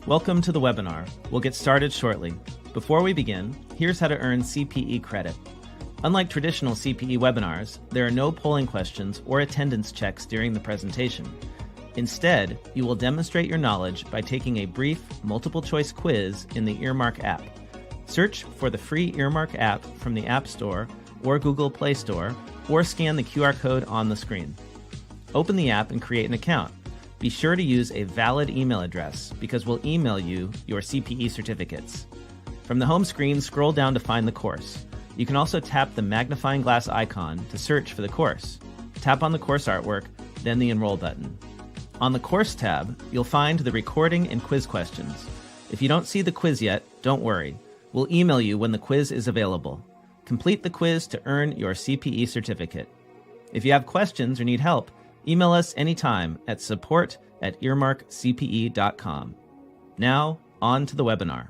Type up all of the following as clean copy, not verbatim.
Welcome to the webinar. We'll get started shortly. Before we begin, here's how to earn CPE credit. Unlike traditional CPE webinars, there are no polling questions or attendance checks during the presentation. Instead, you will demonstrate your knowledge by taking a brief multiple-choice quiz in the Earmark app. Search for the free Earmark app from the App Store or Google Play Store, or scan the QR code on the screen. Open the app and create an account. Be sure to use a valid email address because we'll email you your CPE certificates. From the home screen, scroll down to find the course. You can also tap the magnifying glass icon to search for the course. Tap on the course artwork, then the Enroll button. On the Course tab, you'll find the recording and quiz questions. If you don't see the quiz yet, don't worry. We'll email you when the quiz is available. Complete the quiz to earn your CPE certificate. If you have questions or need help, email us anytime at support@earmarkcpe.com. Now, on to the webinar.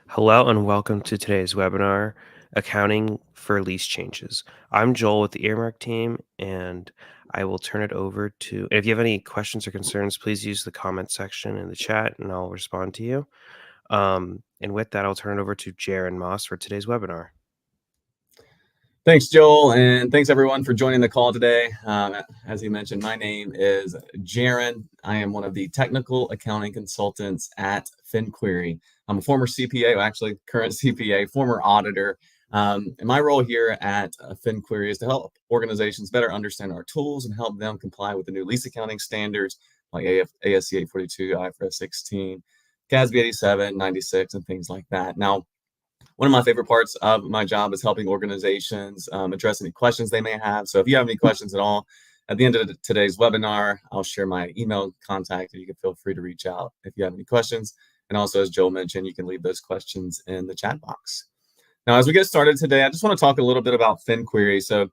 Hello and welcome to today's webinar, Accounting for Lease Changes. I'm Joel with the Earmark team, and I will turn it over to, if you have any questions or concerns, please use the comment section in the chat and I'll respond to you. And with that, I'll turn it over to Jaron Moss for today's webinar. Thanks, Joel, and thanks everyone for joining the call today. As he mentioned, my name is Jaron. I am one of the technical accounting consultants at FinQuery. I'm a former CPA, actually current CPA, former auditor. And my role here at FinQuery is to help organizations better understand our tools and help them comply with the new lease accounting standards like ASC 842, IFRS 16, GASB 87, 96, and things like that. Now, one of my favorite parts of my job is helping organizations address any questions they may have. So if you have any questions at all, at the end of today's webinar, I'll share my email contact and you can feel free to reach out if you have any questions. And also, as Joel mentioned, you can leave those questions in the chat box. Now, as we get started today, I just want to talk a little bit about FinQuery. So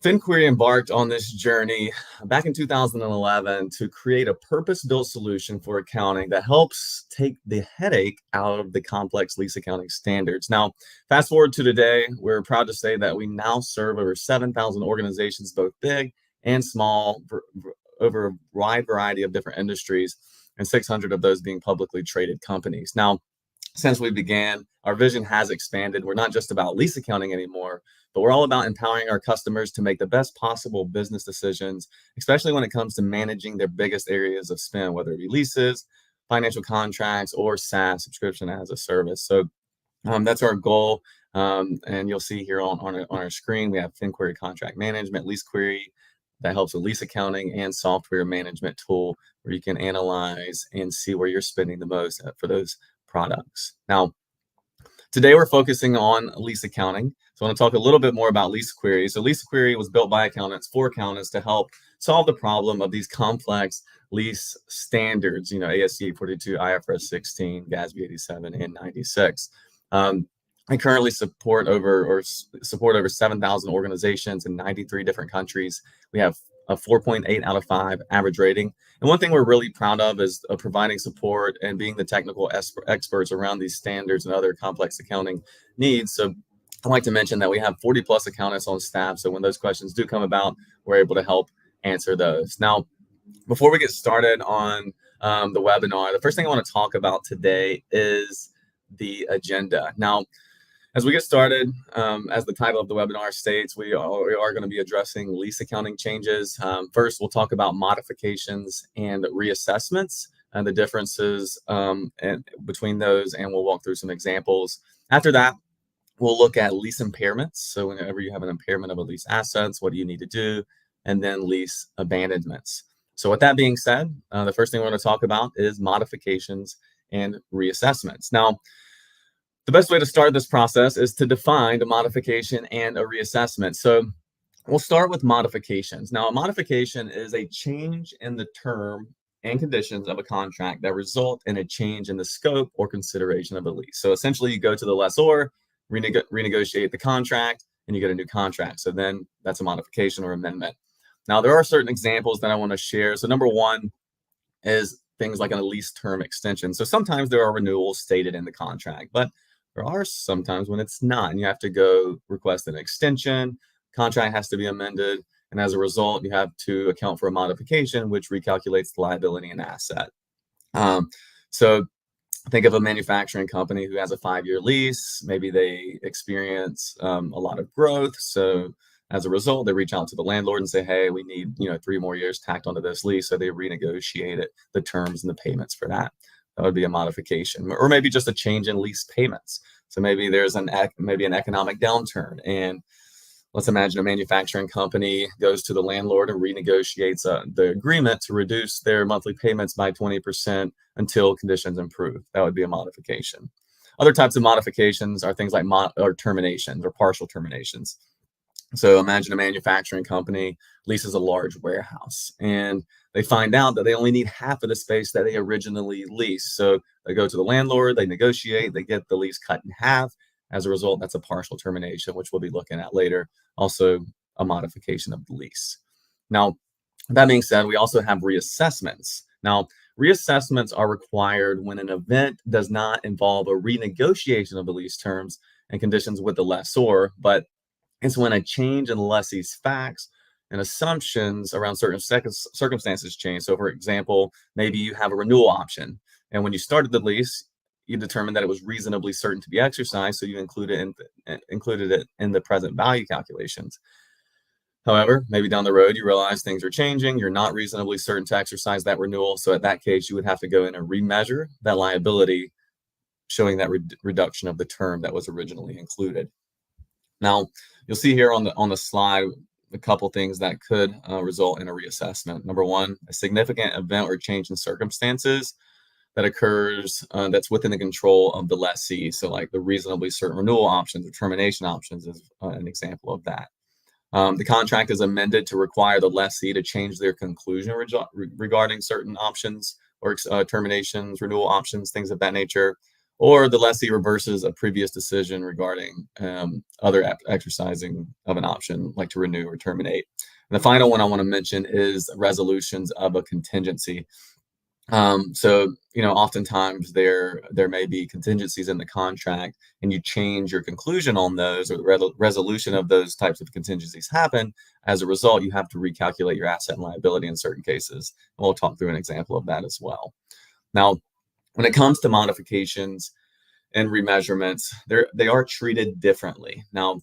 FinQuery embarked on this journey back in 2011 to create a purpose-built solution for accounting that helps take the headache out of the complex lease accounting standards. Now, fast forward to today, we're proud to say that we now serve over 7,000 organizations, both big and small, over a wide variety of different industries, and 600 of those being publicly traded companies. Now, since we began, our vision has expanded. We're not just about lease accounting anymore, but we're all about empowering our customers to make the best possible business decisions, especially when it comes to managing their biggest areas of spend, whether it be leases, financial contracts, or SaaS, subscription as a service. So that's our goal. And you'll see here on our screen, we have FinQuery Contract Management, LeaseQuery, that helps with lease accounting, and software management tool where you can analyze and see where you're spending the most for those products. Now, today we're focusing on lease accounting. So I want to talk a little bit more about LeaseQuery. So LeaseQuery was built by accountants for accountants to help solve the problem of these complex lease standards, ASC 842, IFRS 16, GASB 87, and 96. I currently support over 7,000 organizations in 93 different countries. We have a 4.8 out of 5 average rating. And one thing we're really proud of is providing support and being the technical experts around these standards and other complex accounting needs. So I'd like to mention that we have 40 plus accountants on staff. So when those questions do come about, we're able to help answer those. Now, before we get started on the webinar, the first thing I want to talk about today is the agenda. Now, as we get started, as the title of the webinar states, we are going to be addressing lease accounting changes. First, we'll talk about modifications and reassessments and the differences between those, and we'll walk through some examples. After that, we'll look at lease impairments. So whenever you have an impairment of a lease assets, what do you need to do? And then lease abandonments. So with that being said, the first thing we're going to talk about is modifications and reassessments. Now, the best way to start this process is to define a modification and a reassessment. So we'll start with modifications. Now, a modification is a change in the term and conditions of a contract that result in a change in the scope or consideration of a lease. So essentially, you go to the lessor, renegotiate the contract, and you get a new contract. So then that's a modification or amendment. Now, there are certain examples that I want to share. So number one is things like a lease term extension. So sometimes there are renewals stated in the contract, but there are sometimes when it's not, and you have to go request an extension, contract has to be amended, and as a result, you have to account for a modification, which recalculates the liability and asset. So think of a manufacturing company who has a 5-year lease. Maybe they experience a lot of growth. So as a result, they reach out to the landlord and say, hey, we need 3 more years tacked onto this lease. So they renegotiate the terms and the payments for that. That would be a modification, or maybe just a change in lease payments. So maybe there's an economic downturn, and let's imagine a manufacturing company goes to the landlord and renegotiates the agreement to reduce their monthly payments by 20% until conditions improve. That would be a modification. Other types of modifications are things like terminations or partial terminations. So imagine a manufacturing company leases a large warehouse, and they find out that they only need half of the space that they originally leased. So they go to the landlord, they negotiate, they get the lease cut in half. As a result, that's a partial termination, which we'll be looking at later. Also, a modification of the lease. Now, that being said, we also have reassessments. Now, reassessments are required when an event does not involve a renegotiation of the lease terms and conditions with the lessor, but it's when a change in the lessee's facts and assumptions around certain circumstances change. So, for example, maybe you have a renewal option, and when you started the lease, you determined that it was reasonably certain to be exercised, so you included it in the present value calculations. However, maybe down the road, you realize things are changing. You're not reasonably certain to exercise that renewal. So at that case, you would have to go in and remeasure that liability, showing that reduction of the term that was originally included. Now, you'll see here on the slide a couple things that could result in a reassessment. Number one, a significant event or change in circumstances that occurs that's within the control of the lessee. So like the reasonably certain renewal options or termination options is an example of that. The contract is amended to require the lessee to change their conclusion regarding certain options or terminations, renewal options, things of that nature, or the lessee reverses a previous decision regarding other exercising of an option, like to renew or terminate. And the final one I want to mention is resolutions of a contingency. So, oftentimes there may be contingencies in the contract, and you change your conclusion on those, or the resolution of those types of contingencies happen. As a result, you have to recalculate your asset and liability in certain cases. And we'll talk through an example of that as well. Now, when it comes to modifications and remeasurements, they are treated differently. Now,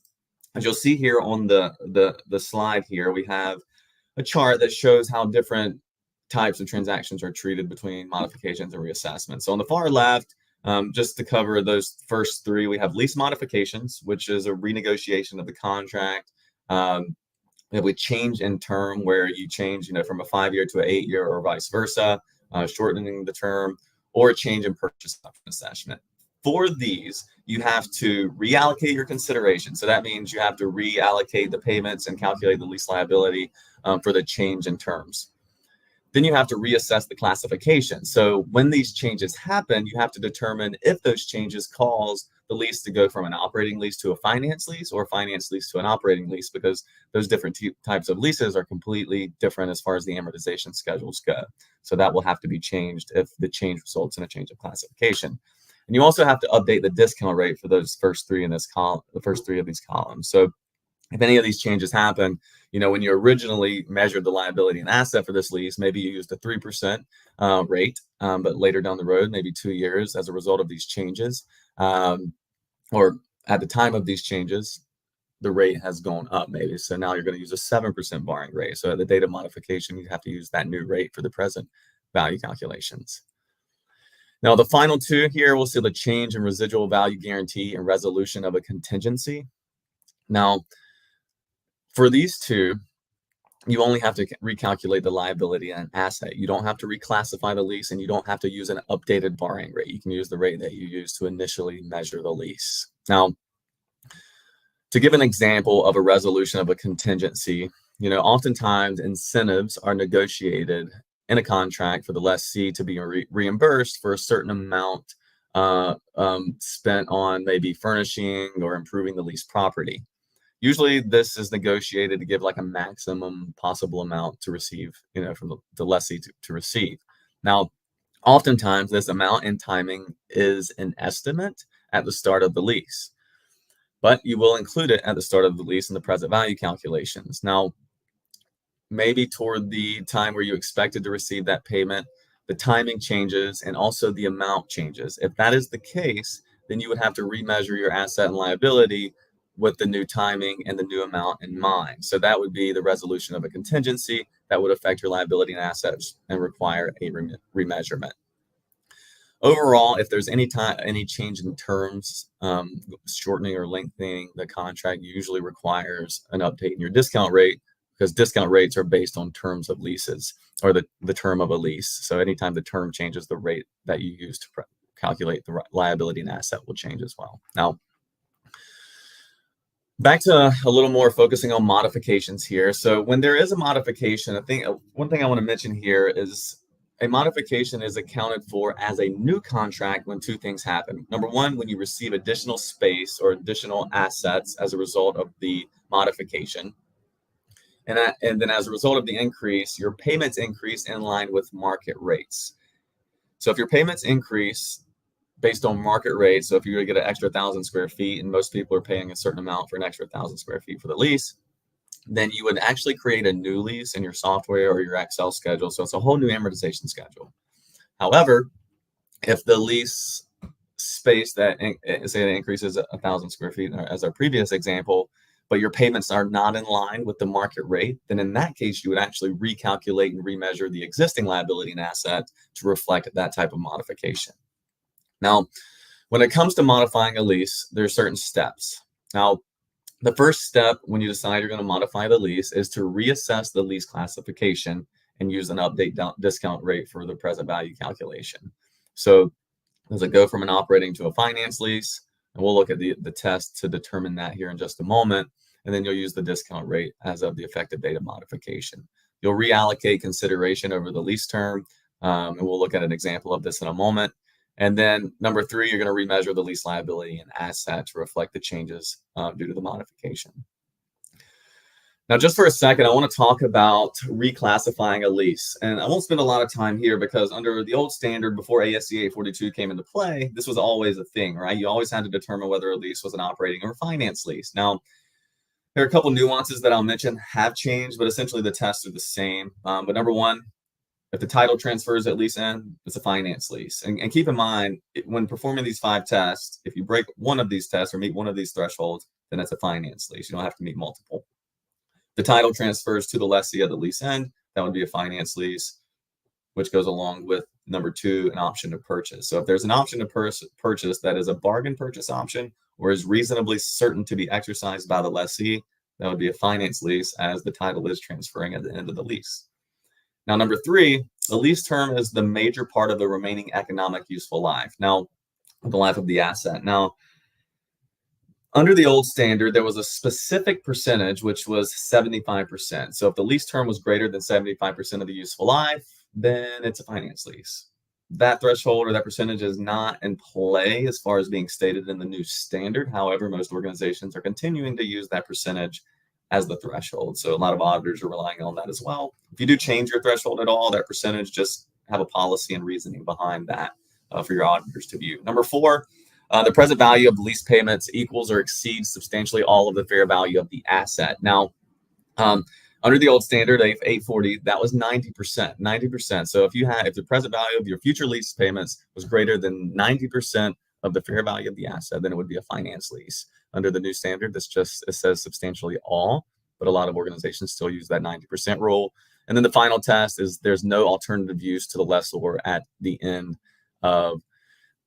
as you'll see here on the slide here, we have a chart that shows how different types of transactions are treated between modifications and reassessments. So on the far left, just to cover those first three, we have lease modifications, which is a renegotiation of the contract. We have a change in term where you change, from a 5-year to an 8-year or vice versa, shortening the term, or a change in purchase option assessment. For these, you have to reallocate your consideration. So that means you have to reallocate the payments and calculate the lease liability for the change in terms. Then you have to reassess the classification. So when these changes happen, you have to determine if those changes cause the lease to go from an operating lease to a finance lease, or a finance lease to an operating lease, because those different types of leases are completely different as far as the amortization schedules go. So that will have to be changed if the change results in a change of classification. And you also have to update the discount rate for those first three in this column, the first three of these columns. So if any of these changes happen, when you originally measured the liability and asset for this lease, maybe you used a 3% rate, but later down the road, maybe 2 years, as a result of these changes, or at the time of these changes, the rate has gone up maybe. So now you're going to use a 7% borrowing rate. So at the date of modification, you have to use that new rate for the present value calculations. Now, the final two here, we'll see the change in residual value guarantee and resolution of a contingency. Now, for these two, you only have to recalculate the liability and asset. You don't have to reclassify the lease, and you don't have to use an updated borrowing rate. You can use the rate that you used to initially measure the lease. Now, to give an example of a resolution of a contingency, oftentimes incentives are negotiated in a contract for the lessee to be reimbursed for a certain amount spent on maybe furnishing or improving the leased property. Usually this is negotiated to give like a maximum possible amount to receive, from the lessee to receive. Now, oftentimes this amount and timing is an estimate at the start of the lease, but you will include it at the start of the lease in the present value calculations. Now, maybe toward the time where you expected to receive that payment, the timing changes, and also the amount changes. If that is the case, then you would have to remeasure your asset and liability with the new timing and the new amount in mind. So that would be the resolution of a contingency that would affect your liability and assets and require a remeasurement. Overall, if there's any change in terms, shortening or lengthening the contract usually requires an update in your discount rate, because discount rates are based on terms of leases, or the term of a lease. So anytime the term changes, the rate that you use to calculate the liability and asset will change as well. Now, back to a little more focusing on modifications here. So when there is a modification, I think one thing I want to mention here is a modification is accounted for as a new contract when two things happen. Number one, when you receive additional space or additional assets as a result of the modification. And then as a result of the increase, your payments increase in line with market rates. So if your payments increase based on market rates, so if you're going to get an extra 1,000 square feet, and most people are paying a certain amount for an extra 1,000 square feet for the lease, then you would actually create a new lease in your software or your Excel schedule. So it's a whole new amortization schedule. However, if the lease space that say it increases 1,000 square feet, as our previous example, but your payments are not in line with the market rate, then in that case, you would actually recalculate and remeasure the existing liability and asset to reflect that type of modification. Now, when it comes to modifying a lease, there are certain steps. Now, the first step when you decide you're going to modify the lease is to reassess the lease classification and use an update discount rate for the present value calculation. So does it go from an operating to a finance lease? And we'll look at the test to determine that here in just a moment. And then you'll use the discount rate as of the effective date of modification. You'll reallocate consideration over the lease term, and we'll look at an example of this in a moment. And then number three, you're going to remeasure the lease liability and asset to reflect the changes due to the modification. Now, just for a second, I want to talk about reclassifying a lease. And I won't spend a lot of time here because under the old standard, before ASC 842 came into play, this was always a thing, right? You always had to determine whether a lease was an operating or finance lease. Now, there are a couple nuances that I'll mention have changed, but essentially the tests are the same. But number one, if the title transfers at lease end, it's a finance lease. And keep in mind, when performing these 5 tests, if you break one of these tests or meet one of these thresholds, then it's a finance lease. You don't have to meet multiple. The title transfers to the lessee at the lease end, that would be a finance lease, which goes along with number 2, an option to purchase. So if there's an option to purchase that is a bargain purchase option or is reasonably certain to be exercised by the lessee, that would be a finance lease, as the title is transferring at the end of the lease. Now, number 3, the lease term is the major part of the remaining economic useful life. Now, the life of the asset. Now, under the old standard, there was a specific percentage, which was 75%. So if the lease term was greater than 75% of the useful life, then it's a finance lease. That threshold or that percentage is not in play as far as being stated in the new standard. However, most organizations are continuing to use that percentage as the threshold. So a lot of auditors are relying on that as well. If you do change your threshold at all, that percentage, just have a policy and reasoning behind that for your auditors to view. Number 4, the present value of the lease payments equals or exceeds substantially all of the fair value of the asset. Now, under the old standard, 840, that was 90%. 90%. So if the present value of your future lease payments was greater than 90% of the fair value of the asset, then it would be a finance lease. Under the new standard, it says substantially all, but a lot of organizations still use that 90% rule. And then the final test is there's no alternative use to the lessor at the end of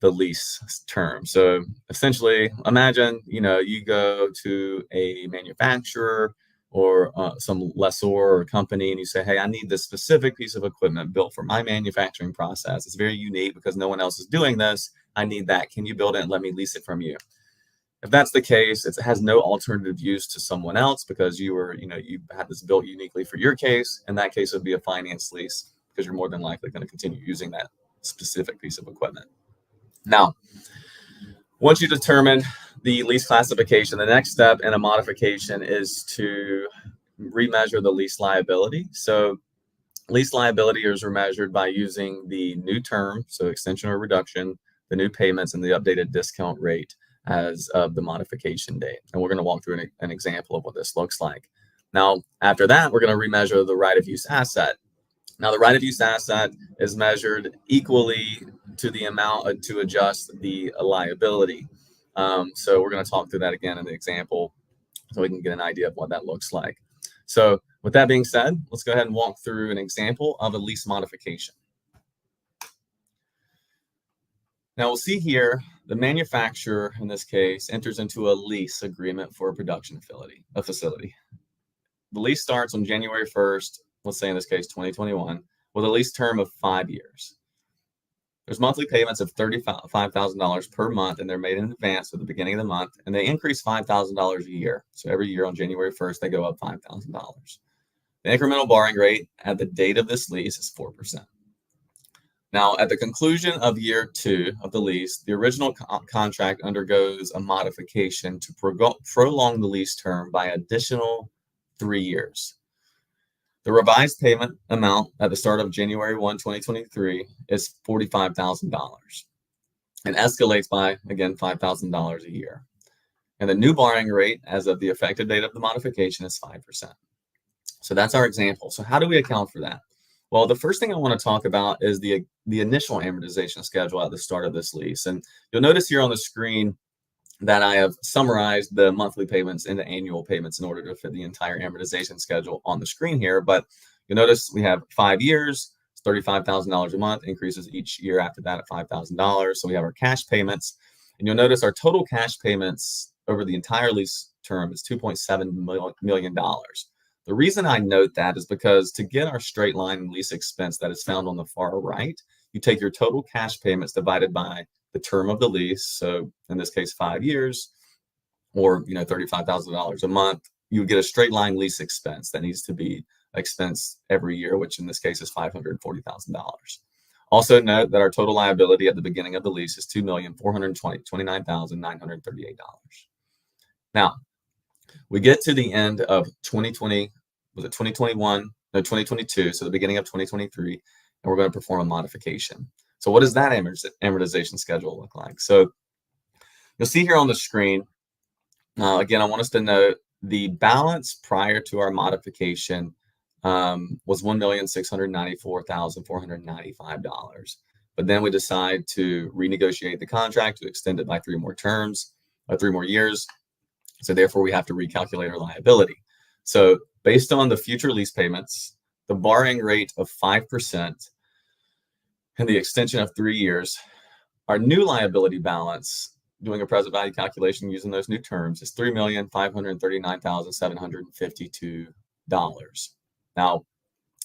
the lease term. So essentially, imagine, you go to a manufacturer or some lessor or company, and you say, hey, I need this specific piece of equipment built for my manufacturing process. It's very unique because no one else is doing this. I need that. Can you build it and let me lease it from you? If that's the case, it has no alternative use to someone else because you had this built uniquely for your case. In that case, it would be a finance lease because you're more than likely going to continue using that specific piece of equipment. Now, once you determine the lease classification, the next step in a modification is to remeasure the lease liability. So lease liability is remeasured by using the new term, so extension or reduction, the new payments, and the updated discount rate as of the modification date. And we're going to walk through an example of what this looks like. Now, after that, we're going to remeasure the right of use asset. Now, the right of use asset is measured equally to the amount to adjust the liability. So we're going to talk through that again in the example so we can get an idea of what that looks like. So with that being said, let's go ahead and walk through an example of a lease modification. Now we'll see here, the manufacturer in this case enters into a lease agreement for a production facility. The lease starts on January 1st, let's say in this case 2021, with a lease term of 5 years. There's monthly payments of $35,000 per month, and they're made in advance at the beginning of the month, and they increase $5,000 a year. So every year on January 1st, they go up $5,000. The incremental borrowing rate at the date of this lease is 4%. Now, at the conclusion of year 2 of the lease, the original contract undergoes a modification to prolong the lease term by additional 3 years. The revised payment amount at the start of January 1, 2023 is $45,000 and escalates by, again, $5,000 a year. And the new borrowing rate as of the effective date of the modification is 5%. So that's our example. So how do we account for that? Well, the first thing I want to talk about is the initial amortization schedule at the start of this lease. And you'll notice here on the screen that I have summarized the monthly payments into annual payments in order to fit the entire amortization schedule on the screen here. But you'll notice we have 5 years, it's $35,000 a month, increases each year after that at $5,000. So we have our cash payments. And you'll notice our total cash payments over the entire lease term is $2.7 million. The reason I note that is because to get our straight line lease expense that is found on the far right, you take your total cash payments divided by the term of the lease. So in this case, 5 years, or $35,000 a month, you would get a straight line lease expense that needs to be expensed every year, which in this case is $540,000. Also note that our total liability at the beginning of the lease is $2,429,938. Now, we get to the end of 2020, was it 2021? No, 2022, so the beginning of 2023, and we're going to perform a modification. So what does that amortization schedule look like? So you'll see here on the screen, again, I want us to note the balance prior to our modification was $1,694,495. But then we decide to renegotiate the contract to extend it by 3 more years. So therefore, we have to recalculate our liability. So based on the future lease payments, the borrowing rate of 5%, and the extension of 3 years, our new liability balance, doing a present value calculation using those new terms, is $3,539,752. Now,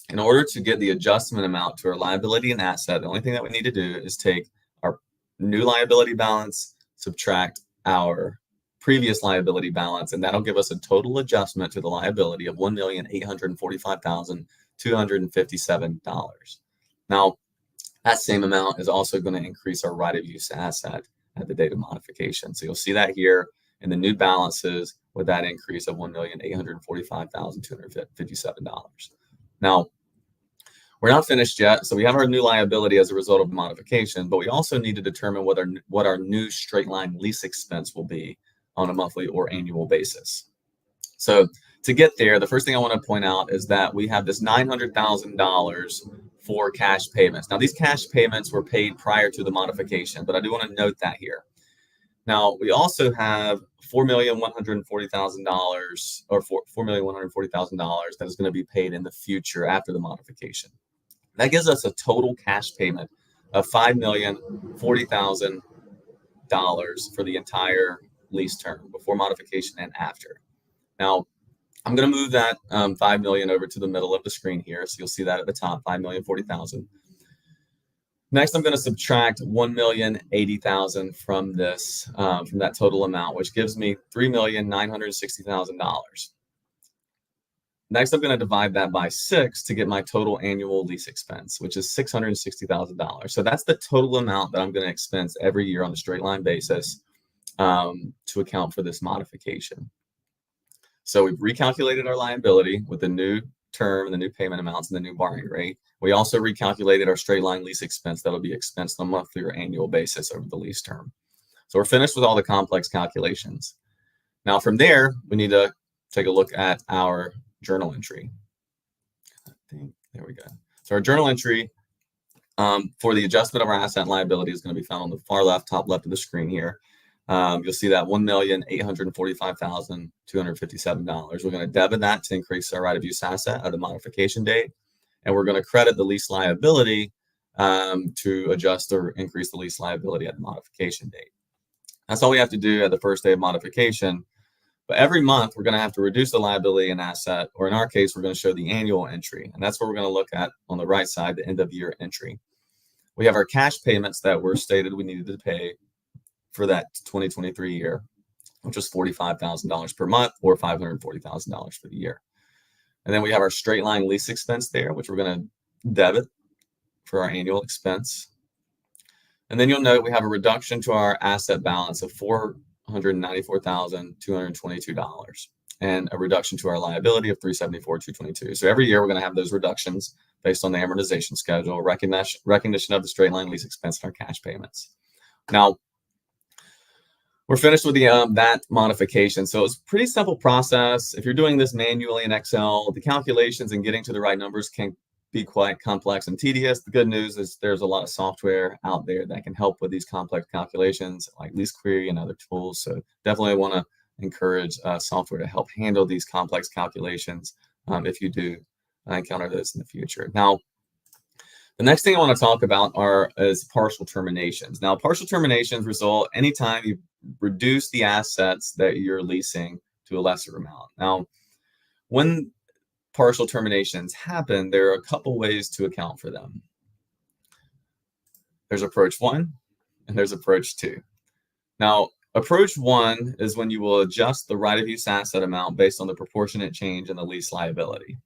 in order to get the adjustment amount to our liability and asset, the only thing that we need to do is take our new liability balance, subtract our previous liability balance, and that'll give us a total adjustment to the liability of $1,845,257. Now, that same amount is also going to increase our right of use asset at the date of modification. So you'll see that here in the new balances with that increase of $1,845,257. Now, we're not finished yet. So we have our new liability as a result of the modification, but we also need to determine what our new straight line lease expense will be on a monthly or annual basis. So to get there, the first thing I want to point out is that we have this $900,000 for cash payments. Now, these cash payments were paid prior to the modification, but I do want to note that here. Now, we also have $4,140,000 or $4,140,000 that is going to be paid in the future after the modification. That gives us a total cash payment of $5,040,000 for the entire lease term, before modification and after. Now, I'm going to move that $5 million over to the middle of the screen here. So you'll see that at the top, $5,040,000. Next, I'm going to subtract $1,080,000 from this, from that total amount, which gives me $3,960,000. Next, I'm going to divide that by 6 to get my total annual lease expense, which is $660,000. So that's the total amount that I'm going to expense every year on a straight line basis to account for this modification. So we've recalculated our liability with the new term and the new payment amounts and the new borrowing rate. We also recalculated our straight line lease expense that'll be expensed on a monthly or annual basis over the lease term. So we're finished with all the complex calculations. Now from there, we need to take a look at our journal entry. There we go. So So our journal entry for the adjustment of our asset and liability is going to be found on the far left, top left of the screen here. You'll see that $1,845,257. We're going to debit that to increase our right of use asset at the modification date, and we're going to credit the lease liability to adjust or increase the lease liability at the modification date. That's all we have to do at the first day of modification. But every month, we're going to have to reduce the liability and asset, or in our case, we're going to show the annual entry. And that's what we're going to look at on the right side, the end of year entry. We have our cash payments that were stated we needed to pay for that 2023 year, which was $45,000 per month or $540,000 for the year. And then we have our straight line lease expense there, which we're going to debit for our annual expense. And then you'll note we have a reduction to our asset balance of $494,222 and a reduction to our liability of $374,222. So every year we're going to have those reductions based on the amortization schedule, recognition of the straight line lease expense and our cash payments. Now, we're finished with the that modification. So it's a pretty simple process. If you're doing this manually in Excel, the calculations and getting to the right numbers can be quite complex and tedious. The good news is there's a lot of software out there that can help with these complex calculations like LeaseQuery and other tools. So definitely want to encourage software to help handle these complex calculations if you do encounter this in the future. Now, the next thing I want to talk about is partial terminations. Now, partial terminations result anytime you reduce the assets that you're leasing to a lesser amount. Now, when partial terminations happen, there are a couple ways to account for them. There's approach 1 and there's approach 2. Now, approach 1 is when you will adjust the right of use asset amount based on the proportionate change in the lease liability.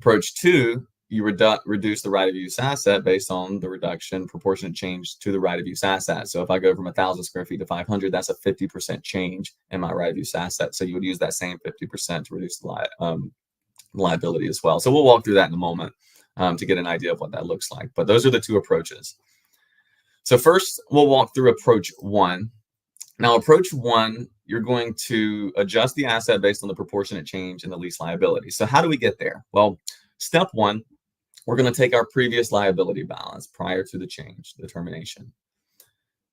Approach 2, you reduce the right of use asset based on the reduction proportionate change to the right of use asset. So if I go from 1,000 square feet to 500, that's a 50% change in my right of use asset. So you would use that same 50% to reduce the liability as well. So we'll walk through that in a moment to get an idea of what that looks like. But those are the two approaches. So first, we'll walk through approach 1. Now, approach 1, you're going to adjust the asset based on the proportionate change in the lease liability. So how do we get there? Well, step 1, we're going to take our previous liability balance prior to the change, the termination.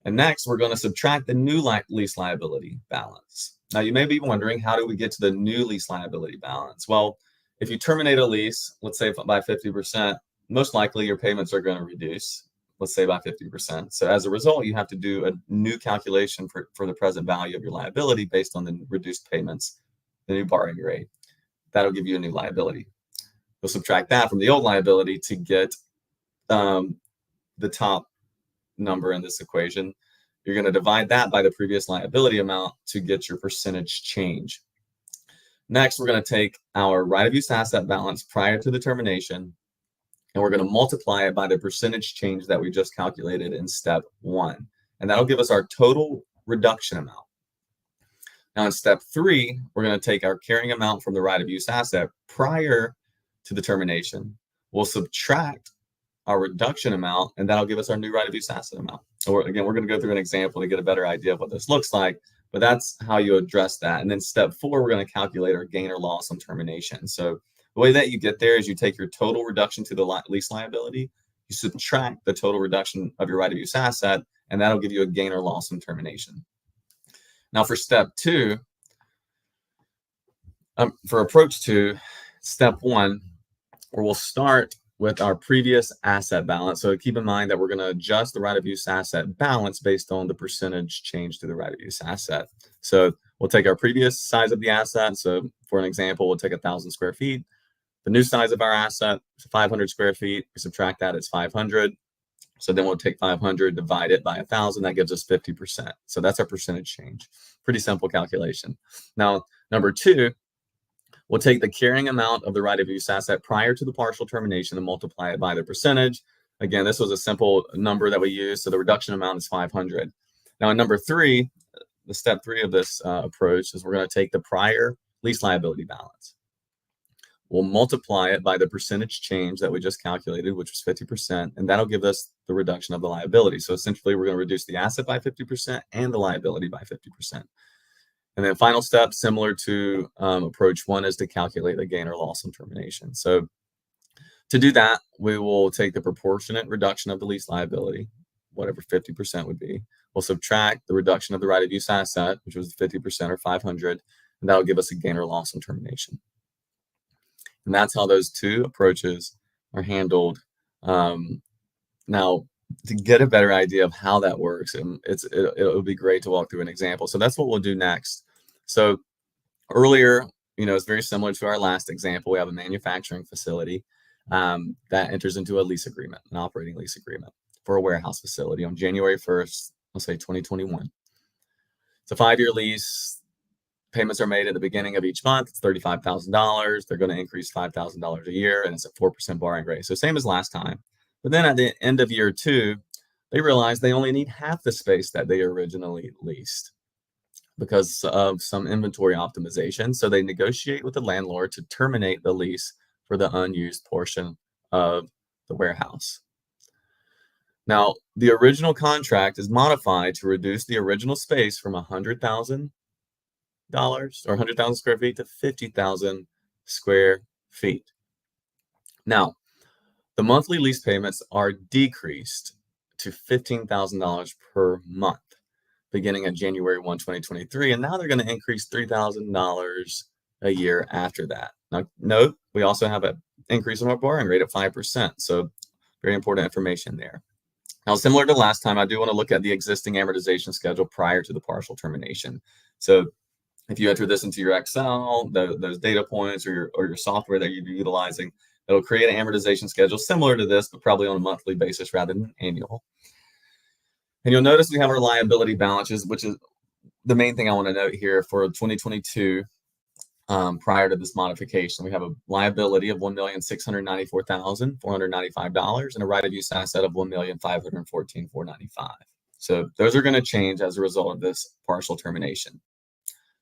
And next, we're going to subtract the new lease liability balance. Now, you may be wondering, how do we get to the new lease liability balance? Well, if you terminate a lease, let's say by 50%, most likely your payments are going to reduce, let's say by 50%. So as a result, you have to do a new calculation for the present value of your liability based on the reduced payments, the new borrowing rate. That'll give you a new liability. You'll subtract that from the old liability to get the top number in this equation. You're going to divide that by the previous liability amount to get your percentage change. Next, we're going to take our right of use asset balance prior to the termination, and we're going to multiply it by the percentage change that we just calculated in step 1. And that'll give us our total reduction amount. Now, in step 3, we're going to take our carrying amount from the right of use asset prior to the termination. We'll subtract our reduction amount, and that'll give us our new right of use asset amount. So again, we're going to go through an example to get a better idea of what this looks like, but that's how you address that. And then step 4, we're going to calculate our gain or loss on termination. So the way that you get there is you take your total reduction to the lease liability, you subtract the total reduction of your right of use asset, and that'll give you a gain or loss on termination. Now for step 2, for approach 2, step 1, where we'll start with our previous asset balance. So keep in mind that we're going to adjust the right of use asset balance based on the percentage change to the right of use asset. So we'll take our previous size of the asset. So for an example, we'll take 1,000 square feet. The new size of our asset is 500 square feet. We subtract that, it's 500. So then we'll take 500, divide it by 1,000. That gives us 50%. So that's our percentage change. Pretty simple calculation. Now, number 2, we'll take the carrying amount of the right of use asset prior to the partial termination and multiply it by the percentage. Again, this was a simple number that we used, so the reduction amount is 500. Now, in number 3, the step 3 of this approach is we're going to take the prior lease liability balance. We'll multiply it by the percentage change that we just calculated, which was 50%, and that'll give us the reduction of the liability. So essentially, we're going to reduce the asset by 50% and the liability by 50%. And then final step, similar to approach 1, is to calculate the gain or loss on termination. So To do that, we will take the proportionate reduction of the lease liability, whatever 50% would be. We'll subtract the reduction of the right of use asset, which was 50% or 500, and that'll give us a gain or loss on termination. And that's how those two approaches are handled. Now, to get a better idea of how that works, and it'll be great to walk through an example. So that's what we'll do next. So earlier, it's very similar to our last example. We have a manufacturing facility that enters into a lease agreement, an operating lease agreement for a warehouse facility on January 1st, let's say 2021. It's a 5-year lease. Payments are made at the beginning of each month. It's $35,000. They're going to increase $5,000 a year, and it's a 4% borrowing rate. So same as last time. But then at the end of year 2, they realize they only need half the space that they originally leased because of some inventory optimization. So they negotiate with the landlord to terminate the lease for the unused portion of the warehouse. Now, the original contract is modified to reduce the original space from $100,000 or 100,000 square feet to 50,000 square feet. Now, the monthly lease payments are decreased to $15,000 per month, beginning on January 1, 2023, and now they're going to increase $3,000 a year after that. Now, note, we also have an increase in our borrowing rate of 5%, so very important information there. Now, similar to last time, I do want to look at the existing amortization schedule prior to the partial termination. So if you enter this into your Excel, those data points or your software that you're utilizing, it'll create an amortization schedule similar to this, but probably on a monthly basis rather than annual. And you'll notice we have our liability balances, which is the main thing I want to note here for 2022. Prior to this modification, we have a liability of $1,694,495 and a right of use asset of $1,514,495. So those are going to change as a result of this partial termination.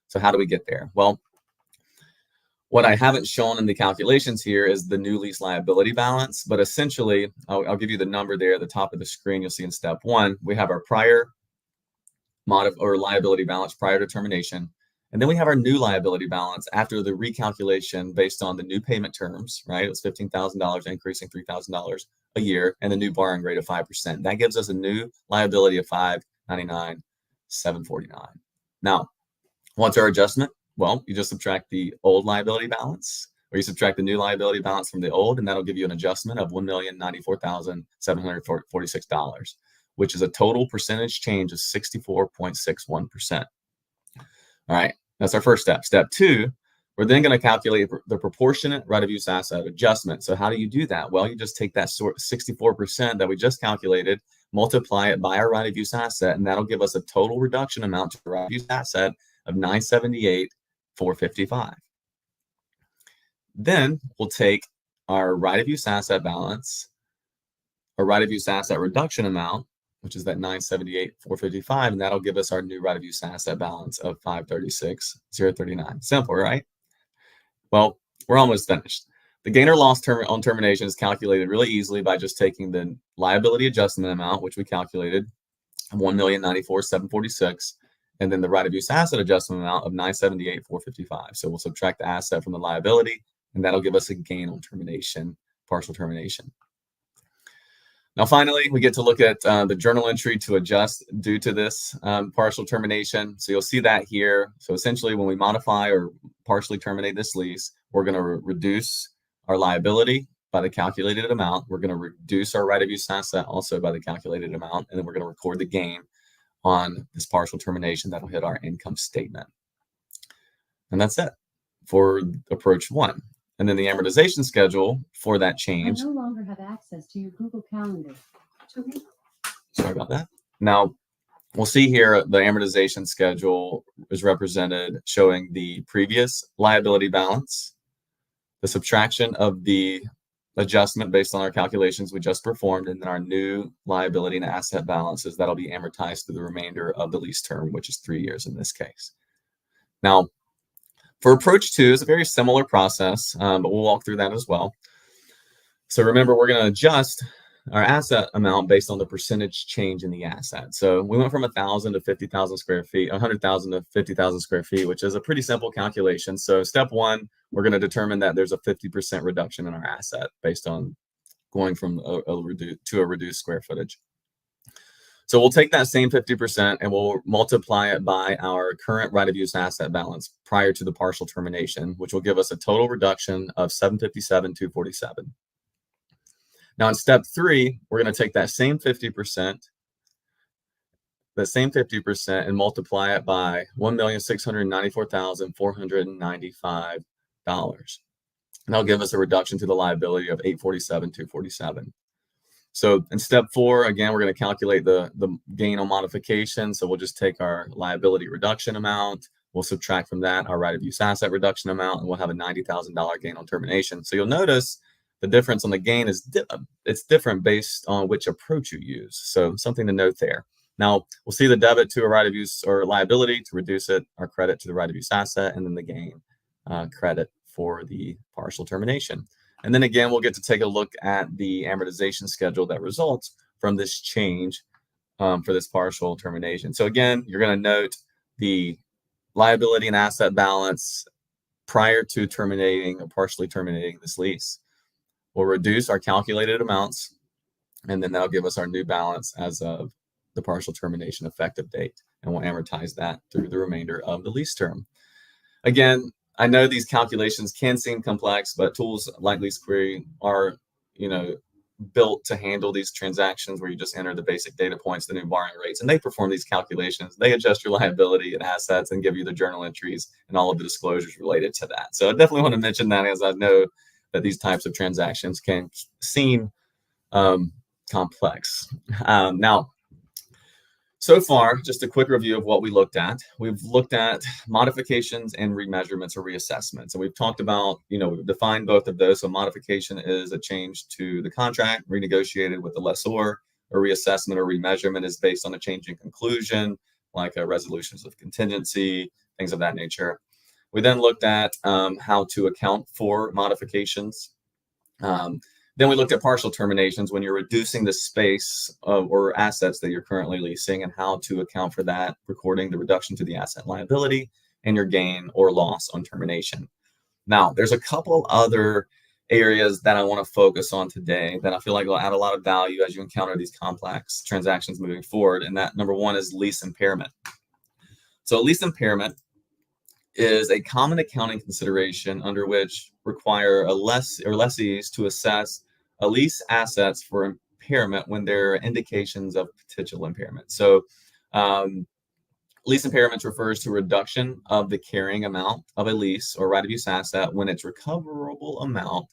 So how do we get there? Well, what I haven't shown in the calculations here is the new lease liability balance, but essentially, I'll give you the number there at the top of the screen. You'll see in step 1, we have our prior liability balance prior to termination. And then we have our new liability balance after the recalculation based on the new payment terms, right? It was $15,000 increasing $3,000 a year and the new borrowing rate of 5%. That gives us a new liability of $599,749. Now, what's our adjustment? Well, you just subtract the old liability balance, or you subtract the new liability balance from the old, and that'll give you an adjustment of $1,094,746, which is a total percentage change of 64.61%. All right, that's our first step. Step 2, we're then going to calculate the proportionate right of use asset adjustment. So how do you do that? Well, you just take that 64% that we just calculated, multiply it by our right of use asset, and that'll give us a total reduction amount to the right of use asset of $978,455. Then we'll take our right of use asset balance, our right of use asset reduction amount, which is that $978,455, and that'll give us our new right of use asset balance of $536,039. Simple, right? Well, we're almost finished. The gain or loss on termination is calculated really easily by just taking the liability adjustment amount, which we calculated, $1,094,746, and then the right of use asset adjustment amount of $978,455. So we'll subtract the asset from the liability, and that'll give us a gain on termination, partial termination. Now, finally, we get to look at the journal entry to adjust due to this partial termination. So you'll see that here. So essentially, when we modify or partially terminate this lease, we're going to reduce our liability by the calculated amount. We're going to reduce our right of use asset also by the calculated amount. And then we're going to record the gain on this partial termination that'll hit our income statement. And that's it for approach 1. And then the amortization schedule for that change. I no longer have access to your Google Calendar. Sorry about that. Now, we'll see here the amortization schedule is represented showing the previous liability balance, the subtraction of the adjustment based on our calculations we just performed, and then our new liability and asset balances that'll be amortized through the remainder of the lease term, which is 3 years in this case. Now, for approach 2 is a very similar process, but we'll walk through that as well. So remember, we're going to adjust our asset amount based on the percentage change in the asset. So we went from 1,000 to 50,000 square feet, 100,000 to 50,000 square feet, which is a pretty simple calculation. So step one, we're going to determine that there's a 50% reduction in our asset based on going from a reduced square footage. So we'll take that same 50% and we'll multiply it by our current right of use asset balance prior to the partial termination, which will give us a total reduction of 757,247. Now in step three, we're going to take that same 50%, and multiply it by $1,694,495. And that'll give us a reduction to the liability of $847,247. So in step four, again, we're going to calculate the gain on modification. So we'll just take our liability reduction amount. We'll subtract from that our right of use asset reduction amount, and we'll have a $90,000 gain on termination. So you'll notice the difference on the gain is it's different based on which approach you use. So something to note there. Now we'll see the debit to a right of use or liability to reduce it, our credit to the right of use asset, and then the gain credit for the partial termination. And then again, we'll get to take a look at the amortization schedule that results from this change for this partial termination. So again, you're going to note the liability and asset balance prior to terminating or partially terminating this lease. We'll reduce our calculated amounts, and then that'll give us our new balance as of the partial termination effective date. And we'll amortize that through the remainder of the lease term. Again, I know these calculations can seem complex, but tools like LeaseQuery are, built to handle these transactions where you just enter the basic data points, the new borrowing rates, and they perform these calculations. They adjust your liability and assets and give you the journal entries and all of the disclosures related to that. So I definitely want to mention that, as I know that these types of transactions can seem complex. Now, so far, just a quick review of what we looked at. We've looked at modifications and remeasurements or reassessments. And we've talked about, we've defined both of those. So modification is a change to the contract renegotiated with the lessor. A reassessment or remeasurement is based on a change in conclusion, like resolutions of contingency, things of that nature. We then looked at how to account for modifications. Then we looked at partial terminations when you're reducing the space or assets that you're currently leasing and how to account for that, recording the reduction to the asset liability and your gain or loss on termination. Now, there's a couple other areas that I want to focus on today that I feel like will add a lot of value as you encounter these complex transactions moving forward. And that number one is lease impairment. So lease impairment is a common accounting consideration under which require lessees to assess a lease assets for impairment when there are indications of potential impairment. So lease impairments refers to reduction of the carrying amount of a lease or right of use asset when its recoverable amount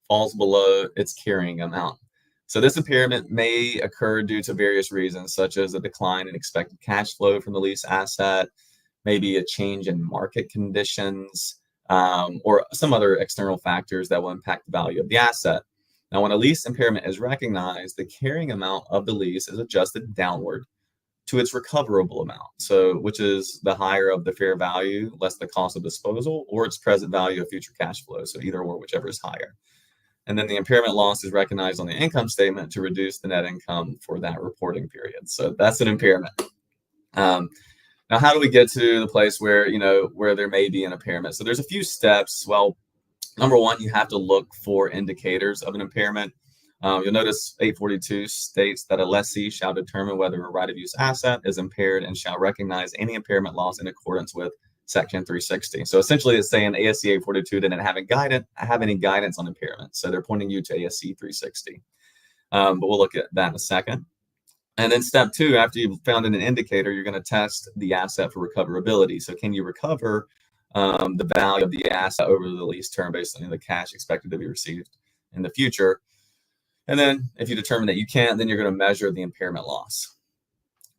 falls below its carrying amount. So this impairment may occur due to various reasons, such as a decline in expected cash flow from the lease asset, maybe a change in market conditions, or some other external factors that will impact the value of the asset. Now, when a lease impairment is recognized, the carrying amount of the lease is adjusted downward to its recoverable amount, so which is the higher of the fair value less the cost of disposal, or its present value of future cash flow, so either or, whichever is higher. And then the impairment loss is recognized on the income statement to reduce the net income for that reporting period. So that's an impairment. Now, how do we get to the place where, where there may be an impairment? So there's a few steps. Well, number one, you have to look for indicators of an impairment. You'll notice 842 states that a lessee shall determine whether a right of use asset is impaired and shall recognize any impairment loss in accordance with Section 360. So essentially, it's saying ASC 842 didn't have any guidance on impairment. So they're pointing you to ASC 360. But we'll look at that in a second. And then step two, after you've found an indicator, you're going to test the asset for recoverability. So can you recover the value of the asset over the lease term based on the cash expected to be received in the future? And then if you determine that you can't, then you're going to measure the impairment loss.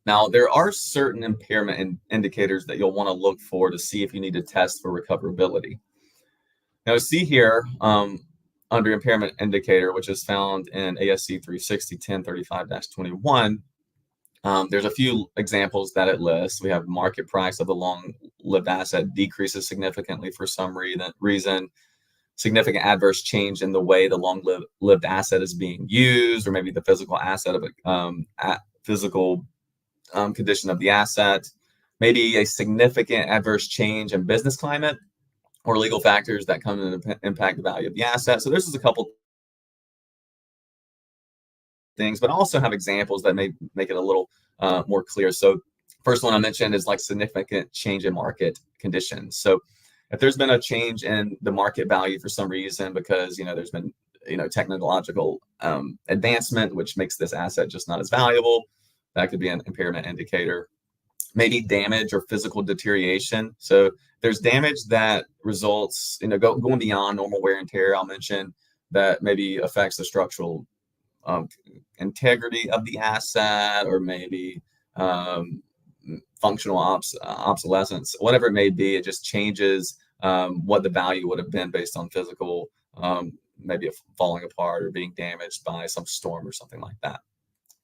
Now, there are certain impairment indicators that you'll want to look for to see if you need to test for recoverability. Now, see here, under impairment indicator, which is found in ASC 360 1035-21, there's a few examples that it lists. We have market price of the long-lived asset decreases significantly for some reason. significant adverse change in the way the long-lived asset is being used, or maybe the physical asset of physical condition of the asset, maybe a significant adverse change in business climate or legal factors that come and impact the value of the asset. So this is a couple things, but also have examples that may make it a little more clear. So first one I mentioned is like significant change in market conditions. So if there's been a change in the market value for some reason, because there's been technological advancement which makes this asset just not as valuable, that could be an impairment indicator. Maybe damage or physical deterioration. So there's damage that results, going beyond normal wear and tear. I'll mention that maybe affects the structural integrity of the asset, or maybe functional obsolescence, whatever it may be. It just changes what the value would have been based on physical, maybe falling apart or being damaged by some storm or something like that.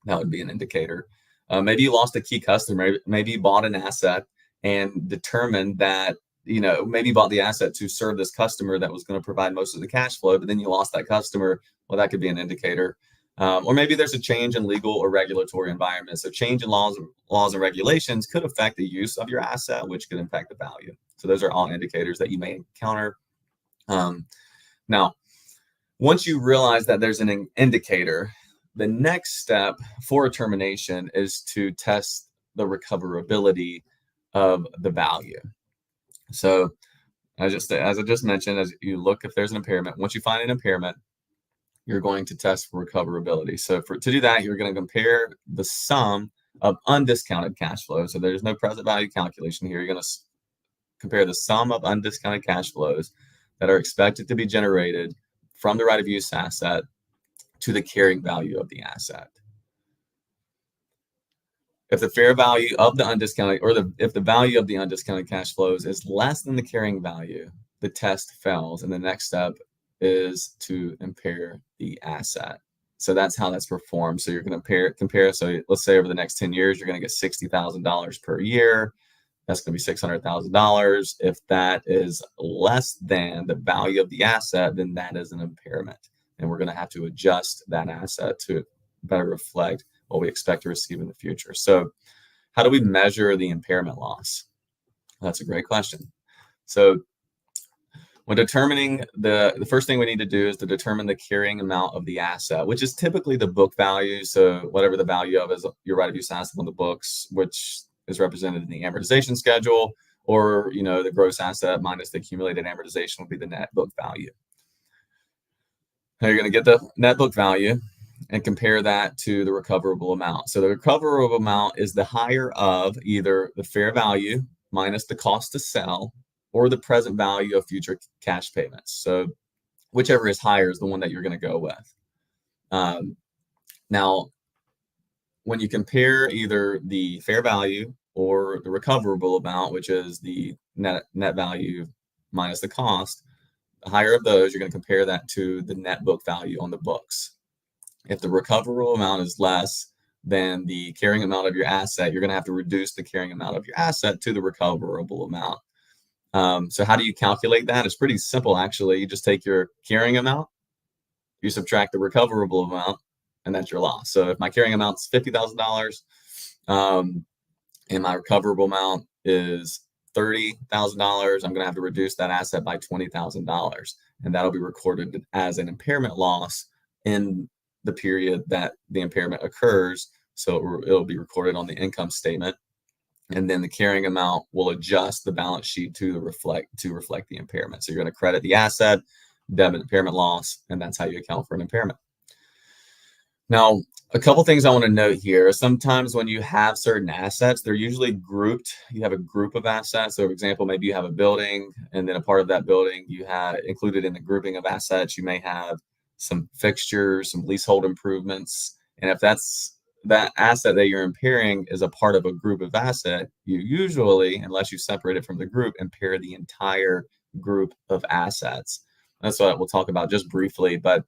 That would be an indicator. Maybe you lost a key customer. Maybe you bought an asset and determined that, maybe you bought the asset to serve this customer that was going to provide most of the cash flow, but then you lost that customer. Well, that could be an indicator. Or maybe there's a change in legal or regulatory environment. So change in laws and regulations could affect the use of your asset, which could impact the value. So those are all indicators that you may encounter. Now, once you realize that there's an indicator, the next step for a termination is to test the recoverability of the value. So as I just mentioned, as you look, if there's an impairment, once you find an impairment, you're going to test for recoverability. So to do that, you're going to compare the sum of undiscounted cash flows. So there's no present value calculation here. You're going to compare the sum of undiscounted cash flows that are expected to be generated from the right of use asset to the carrying value of the asset. If the fair value of the undiscounted, or if the value of the undiscounted cash flows is less than the carrying value, the test fails, and the next step is to impair the asset. So that's how that's performed. So you're going to compare. So let's say over the next 10 years, you're going to get $60,000 per year. That's going to be $600,000. If that is less than the value of the asset, then that is an impairment. And we're going to have to adjust that asset to better reflect what we expect to receive in the future. So how do we measure the impairment loss? That's a great question. So when determining the first thing we need to do is to determine the carrying amount of the asset, which is typically the book value. So whatever the value of is your right of use asset on the books, which is represented in the amortization schedule, or the gross asset minus the accumulated amortization would be the net book value. Now you're going to get the net book value and compare that to the recoverable amount. So the recoverable amount is the higher of either the fair value minus the cost to sell, or the present value of future cash payments. So whichever is higher is the one that you're going to go with. Now, when you compare either the fair value or the recoverable amount, which is the net value minus the cost, the higher of those, you're going to compare that to the net book value on the books. If the recoverable amount is less than the carrying amount of your asset, you're going to have to reduce the carrying amount of your asset to the recoverable amount. So how do you calculate that? It's pretty simple, actually. You just take your carrying amount, you subtract the recoverable amount, and that's your loss. So if my carrying amount is $50,000 and my recoverable amount is $30,000, I'm going to have to reduce that asset by $20,000, and that'll be recorded as an impairment loss in the period that the impairment occurs. So it'll be recorded on the income statement, and then the carrying amount will adjust the balance sheet to reflect the impairment. So you're going to credit the asset, debit impairment loss, and that's how you account for an impairment. Now, a couple things I want to note here. Sometimes when you have certain assets, they're usually grouped. You have a group of assets. So, for example, maybe you have a building, and then a part of that building you have included in the grouping of assets. You may have some fixtures, some leasehold improvements, and if that asset that you're impairing is a part of a group of asset, you usually, unless you separate it from the group, impair the entire group of assets. That's what we'll talk about just briefly, but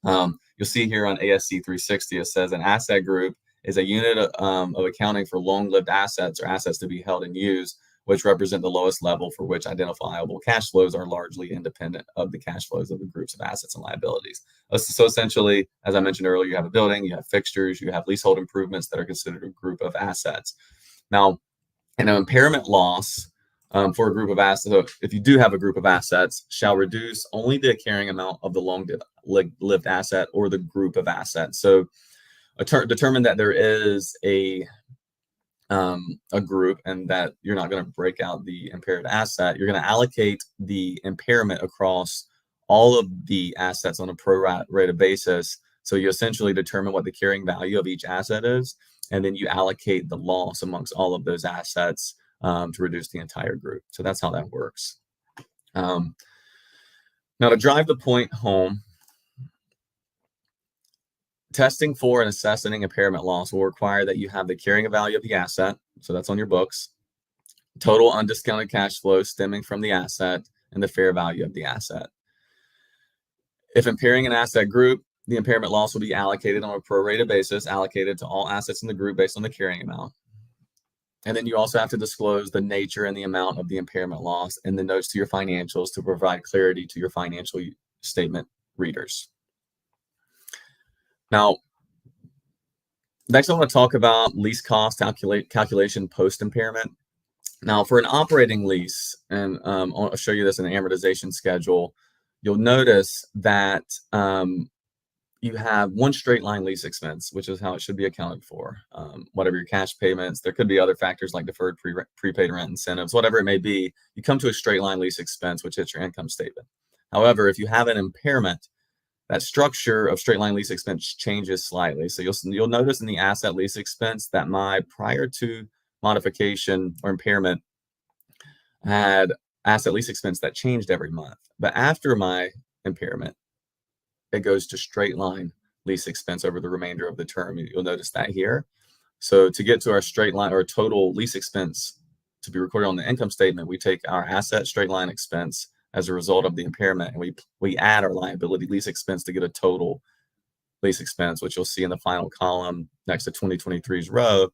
you'll see here on ASC 360, it says an asset group is a unit of accounting for long-lived assets or assets to be held and used which represent the lowest level for which identifiable cash flows are largely independent of the cash flows of the groups of assets and liabilities. So essentially, as I mentioned earlier, you have a building, you have fixtures, you have leasehold improvements that are considered a group of assets. Now, an impairment loss for a group of assets, so if you do have a group of assets, shall reduce only the carrying amount of the long-lived asset or the group of assets. So determine that there is a group and that you're not going to break out the impaired asset. You're going to allocate the impairment across all of the assets on a pro rata basis. So you essentially determine what the carrying value of each asset is, and then you allocate the loss amongst all of those assets to reduce the entire group. So that's how that works. Now, to drive the point home, testing for and assessing impairment loss will require that you have the carrying value of the asset, so that's on your books, total undiscounted cash flow stemming from the asset, and the fair value of the asset. If impairing an asset group, the impairment loss will be allocated on a prorated basis, allocated to all assets in the group based on the carrying amount. And then you also have to disclose the nature and the amount of the impairment loss in the notes to your financials to provide clarity to your financial statement readers. Now, next I want to talk about lease cost calculation post-impairment. Now, for an operating lease, and I'll show you this in an amortization schedule, you'll notice that you have one straight line lease expense, which is how it should be accounted for. Whatever your cash payments, there could be other factors like deferred prepaid rent incentives, whatever it may be, you come to a straight line lease expense, which hits your income statement. However, if you have an impairment, that structure of straight line lease expense changes slightly. So you'll notice in the asset lease expense that my prior to modification or impairment had asset lease expense that changed every month. But after my impairment, it goes to straight line lease expense over the remainder of the term. You'll notice that here. So to get to our straight line or total lease expense to be recorded on the income statement, we take our asset straight line expense as a result of the impairment, and we add our liability lease expense to get a total lease expense, which you'll see in the final column next to 2023's row,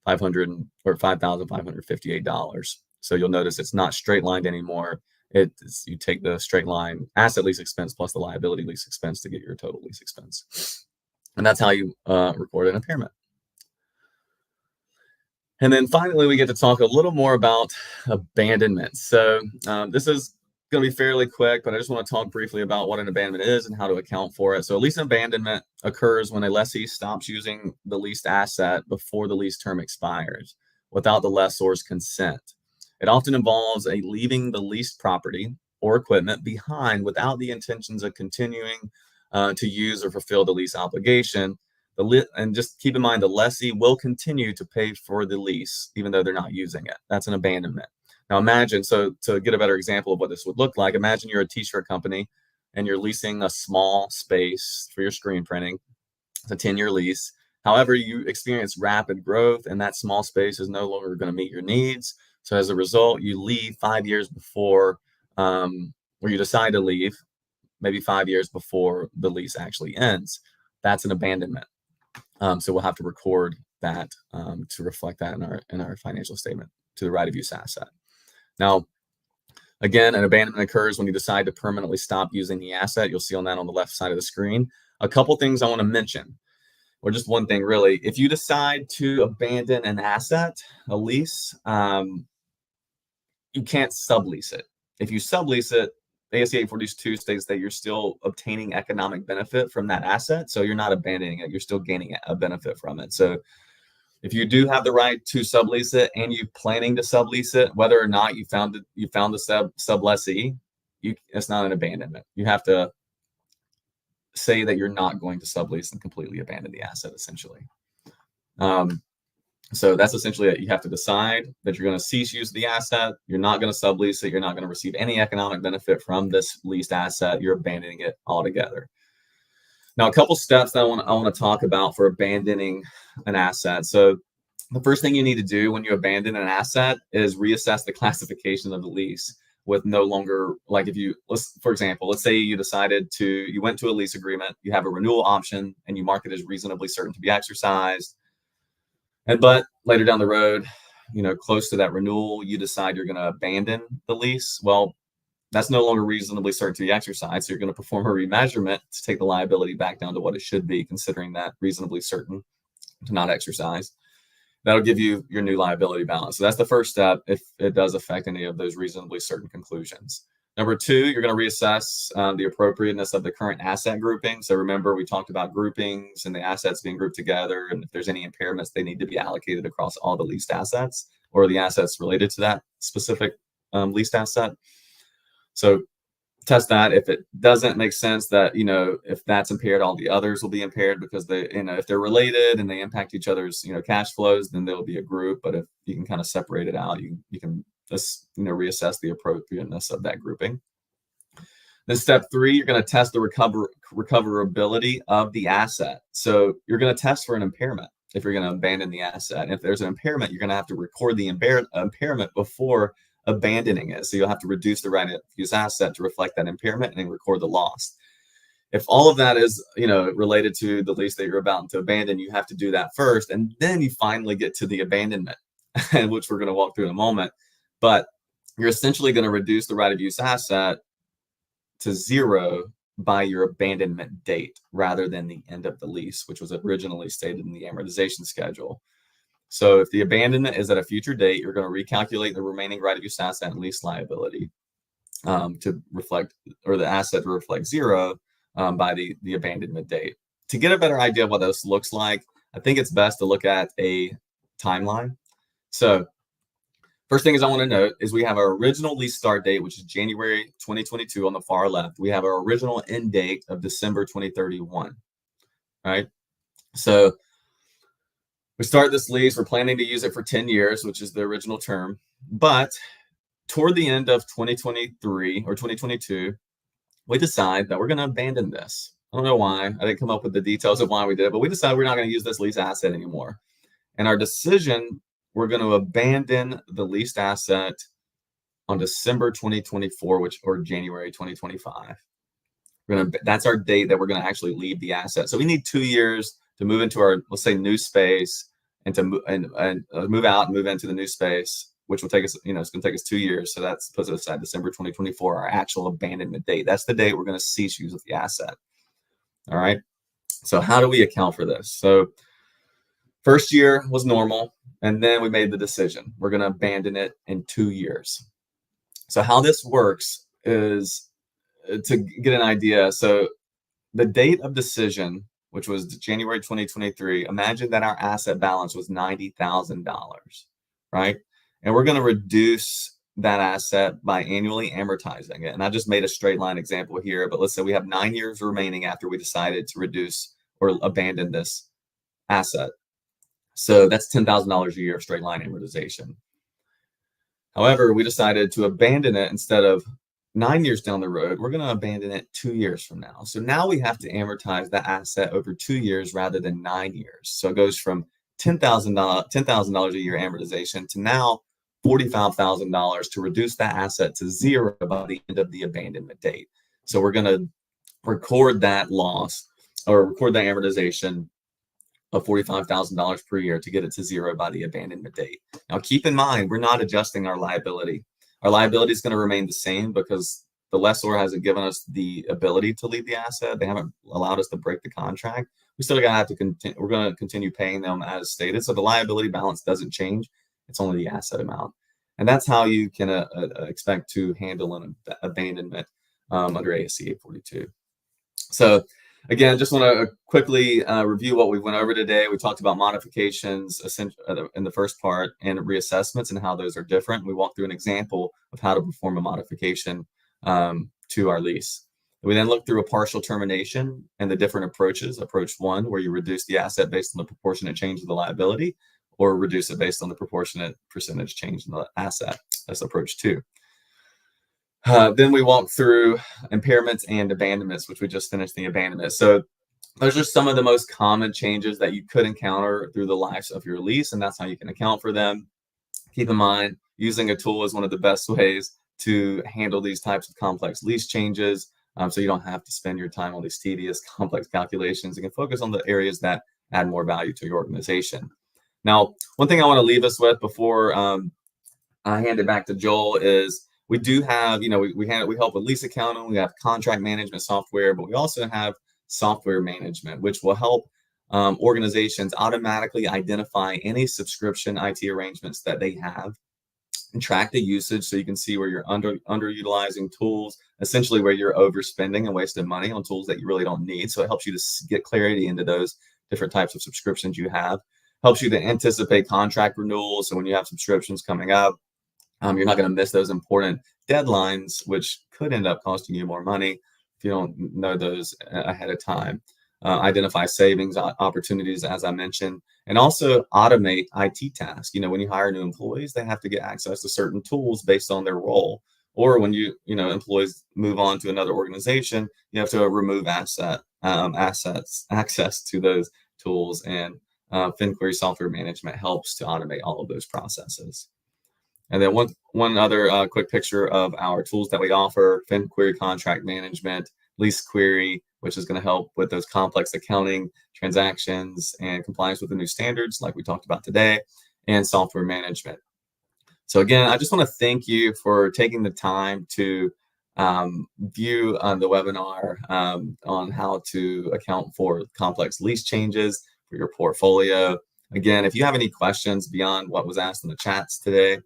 $5,558. So you'll notice it's not straight lined anymore. You take the straight line asset lease expense plus the liability lease expense to get your total lease expense. And that's how you record an impairment. And then finally, we get to talk a little more about abandonments. So this is going to be fairly quick, but I just want to talk briefly about what an abandonment is and how to account for it. So a lease abandonment occurs when a lessee stops using the leased asset before the lease term expires without the lessor's consent. It often involves a leaving the leased property or equipment behind without the intentions of continuing to use or fulfill the lease obligation. And just keep in mind, the lessee will continue to pay for the lease even though they're not using it. That's an abandonment. Now imagine, so to get a better example of what this would look like, imagine you're a t-shirt company and you're leasing a small space for your screen printing. It's a 10-year lease. However, you experience rapid growth and that small space is no longer going to meet your needs. So as a result, you leave 5 years before, or you decide to leave maybe 5 years before the lease actually ends. That's an abandonment. So we'll have to record that to reflect that in our financial statement to the right of use asset. Now, again, an abandonment occurs when you decide to permanently stop using the asset. You'll see on that on the left side of the screen. A couple things I want to mention, or just one thing really. If you decide to abandon an asset, a lease, you can't sublease it. If you sublease it, ASC 842 states that you're still obtaining economic benefit from that asset. So you're not abandoning it, you're still gaining a benefit from it. So if you do have the right to sublease it and you're planning to sublease it, whether or not you found the sublessee, it's not an abandonment. You have to say that you're not going to sublease and completely abandon the asset, essentially. So that's essentially it. You have to decide that you're going to cease use of the asset. You're not going to sublease it. You're not going to receive any economic benefit from this leased asset. You're abandoning it altogether. Now, a couple steps that I want to talk about for abandoning an asset. So the first thing you need to do when you abandon an asset is reassess the classification of the lease with no longer, like for example, let's say you went to a lease agreement, you have a renewal option and you mark it as reasonably certain to be exercised. But later down the road, close to that renewal, you decide you're going to abandon the lease. Well, that's no longer reasonably certain to be exercised. So you're going to perform a remeasurement to take the liability back down to what it should be, considering that reasonably certain to not exercise. That'll give you your new liability balance. So that's the first step if it does affect any of those reasonably certain conclusions. Number two, you're going to reassess the appropriateness of the current asset grouping. So remember, we talked about groupings and the assets being grouped together. And if there's any impairments, they need to be allocated across all the leased assets or the assets related to that specific leased asset. So test that. If it doesn't make sense that, if that's impaired, all the others will be impaired because they, if they're related and they impact each other's, cash flows, then there'll be a group. But if you can kind of separate it out, you can just, reassess the appropriateness of that grouping. Then step three, you're going to test the recoverability of the asset. So you're going to test for an impairment if you're going to abandon the asset. And if there's an impairment, you're going to have to record the impairment before abandoning it. So you'll have to reduce the right of use asset to reflect that impairment and then record the loss. If all of that is, related to the lease that you're about to abandon, you have to do that first. And then you finally get to the abandonment, which we're going to walk through in a moment. But you're essentially going to reduce the right of use asset to zero by your abandonment date rather than the end of the lease, which was originally stated in the amortization schedule. So if the abandonment is at a future date, you're going to recalculate the remaining right of use asset and lease liability to reflect, or the asset to reflect zero by the abandonment date. To get a better idea of what this looks like, I think it's best to look at a timeline. So first thing is I want to note is we have our original lease start date, which is January 2022 on the far left. We have our original end date of December 2031, right? So we start this lease, we're planning to use it for 10 years, which is the original term. But toward the end of 2023 or 2022, we decide that we're going to abandon this. I don't know why. I didn't come up with the details of why we did it, but we decided we're not going to use this lease asset anymore. And our decision, we're going to abandon the leased asset on December 2024, or January 2025. That's our date that we're going to actually leave the asset. So we need 2 years to move into our, let's say, new space and to move out and move into the new space, which will take us, it's going to take us 2 years. So that puts us at December 2024, our actual abandonment date. That's the date we're going to cease use of the asset. All right. So how do we account for this? So first year was normal. And then we made the decision. We're going to abandon it in 2 years. So how this works is to get an idea. So the date of decision, which was January 2023, imagine that our asset balance was $90,000, right? And we're going to reduce that asset by annually amortizing it. And I just made a straight line example here, but let's say we have 9 years remaining after we decided to reduce or abandon this asset. So that's $10,000 a year of straight line amortization. However, we decided to abandon it instead of 9 years down the road. We're going to abandon it 2 years from now. So now we have to amortize that asset over 2 years rather than 9 years. So it goes from $10,000 a year amortization to now $45,000 to reduce that asset to zero by the end of the abandonment date. So we're going to record that loss or record that amortization of $45,000 per year to get it to zero by the abandonment date. Now, keep in mind, we're not adjusting our liability. Our liability is going to remain the same because the lessor hasn't given us the ability to leave the asset. They haven't allowed us to break the contract. We still have to continue. We're going to continue paying them as stated. So the liability balance doesn't change. It's only the asset amount. And that's how you can expect to handle an abandonment under ASC 842. So again, just want to quickly review what we went over today. We talked about modifications in the first part and reassessments and how those are different. We walked through an example of how to perform a modification to our lease. We then looked through a partial termination and the different approaches. Approach one, where you reduce the asset based on the proportionate change of the liability, or reduce it based on the proportionate percentage change in the asset. That's approach two. Then we walked through impairments and abandonments, which we just finished the abandonment. So those are some of the most common changes that you could encounter through the life of your lease, and that's how you can account for them. Keep in mind, using a tool is one of the best ways to handle these types of complex lease changes, so you don't have to spend your time on these tedious, complex calculations. You can focus on the areas that add more value to your organization. Now, one thing I want to leave us with before I hand it back to Joel is we do have, we help with lease accounting, we have contract management software, but we also have software management, which will help organizations automatically identify any subscription IT arrangements that they have and track the usage so you can see where you're underutilizing tools, essentially where you're overspending and wasting money on tools that you really don't need. So it helps you to get clarity into those different types of subscriptions you have. Helps you to anticipate contract renewals. So when you have subscriptions coming up, you're not going to miss those important deadlines, which could end up costing you more money if you don't know those ahead of time. Identify savings opportunities, as I mentioned, and also automate IT tasks. When you hire new employees, they have to get access to certain tools based on their role. Or when employees move on to another organization, you have to remove access to those tools. And FinQuery software management helps to automate all of those processes. And then one other quick picture of our tools that we offer: FinQuery contract management, LeaseQuery, which is going to help with those complex accounting transactions and compliance with the new standards like we talked about today, and software management. So again, I just want to thank you for taking the time to view the webinar on how to account for complex lease changes for your portfolio. Again, if you have any questions beyond what was asked in the chats today,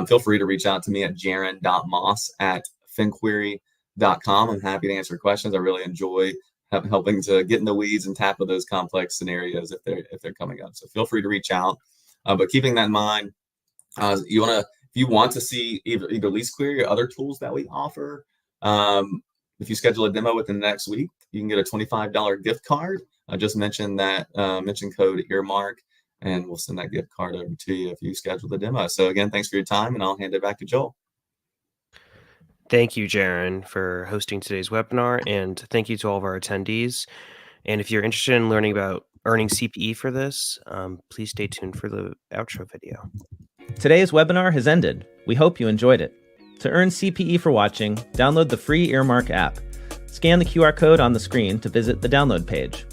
feel free to reach out to me at jaron.moss@finquery.com. I'm happy to answer questions. I really enjoy helping to get in the weeds and tackle those complex scenarios if they're coming up. So feel free to reach out. But keeping that in mind, if you want to see either LeaseQuery or other tools that we offer, if you schedule a demo within the next week, you can get a $25 gift card. I just mentioned that mention code earmark, and we'll send that gift card over to you if you schedule the demo. So again, thanks for your time, and I'll hand it back to Joel. Thank you, Jaron, for hosting today's webinar, and thank you to all of our attendees. And if you're interested in learning about earning CPE for this, please stay tuned for the outro video. Today's webinar has ended. We hope you enjoyed it. To earn CPE for watching, download the free Earmark app. Scan the QR code on the screen to visit the download page.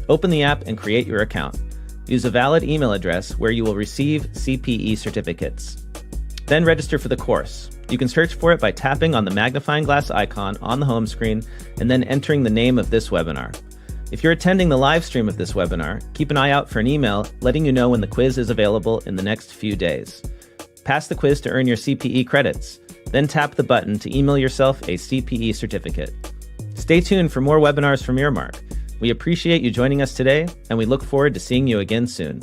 Open the app and create your account. Use a valid email address where you will receive CPE certificates. Then register for the course. You can search for it by tapping on the magnifying glass icon on the home screen and then entering the name of this webinar. If you're attending the live stream of this webinar, keep an eye out for an email letting you know when the quiz is available in the next few days. Pass the quiz to earn your CPE credits, then tap the button to email yourself a CPE certificate. Stay tuned for more webinars from Earmark. We appreciate you joining us today, and we look forward to seeing you again soon.